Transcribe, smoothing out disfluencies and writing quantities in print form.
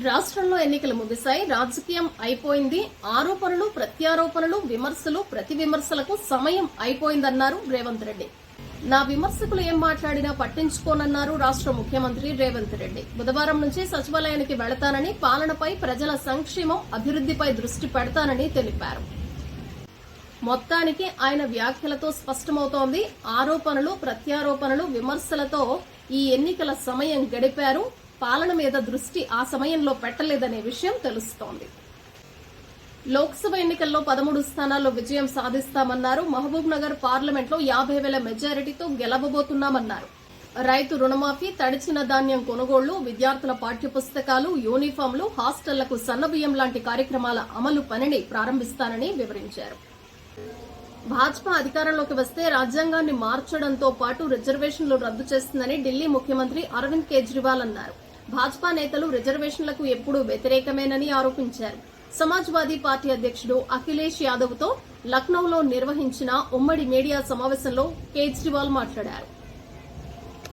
రాష్ట్రంలో ఎన్నికలు ముగిశాయి. రాజకీయం అయిపోయింది. ఆరోపణలు, ప్రత్యారోపణలు, విమర్శలు, ప్రతి విమర్శలకు సమయం అయిపోయిందన్నారు రేవంత్ రెడ్డి. నా విమర్శకులు ఏం మాట్లాడినా పట్టించుకోనన్నారు రాష్ట్ర ముఖ్యమంత్రి రేవంత్ రెడ్డి. బుధవారం నుంచి సచివాలయానికి వెళతానని, పాలనపై, ప్రజల సంక్షేమం, అభివృద్దిపై దృష్టి పెడతానని తెలిపారు. మొత్తానికి ఆయన వ్యాఖ్యలతో స్పష్టమవుతోంది. ఆరోపణలు, ప్రత్యారోపణలు, విమర్శలతో ఈ ఎన్నికల సమయం గడిపారు. పాలన మీద దృష్టి ఆ సమయంలో పెట్టలేదనే విషయం తెలుస్తోంది. లోక్సభ ఎన్నికల్లో 13 స్థానాల్లో విజయం సాధిస్తామన్నారు. మహబూబ్ నగర్ పార్లమెంట్లో 50,000 మెజారిటీతో గెలవబోతున్నామన్నారు. రైతు రుణమాఫీ, తడిచిన ధాన్యం కొనుగోళ్లు, విద్యార్థుల పాఠ్యపుస్తకాలు, యూనిఫాంలు, హాస్టళ్లకు సన్నబియ్యం లాంటి కార్యక్రమాల అమలు పనిని ప్రారంభిస్తానని వివరించారు. భాజపా అధికారంలోకి వస్తే రాజ్యాంగాన్ని మార్చడంతో పాటు రిజర్వేషన్లు రద్దు చేస్తుందని ఢిల్లీ ముఖ్యమంత్రి అరవింద్ కేజ్రీవాల్ అన్నారు. భాజపా నేతలు రిజర్వేషన్లకు ఎప్పుడూ వ్యతిరేకమేనని ఆరోపించారు. సమాజ్వాదీ పార్టీ అధ్యక్షుడు అఖిలేష్ యాదవ్ తో లక్నోలో నిర్వహించిన ఉమ్మడి మీడియా సమావేశంలో కేజ్రీవాల్ మాట్లాడారు.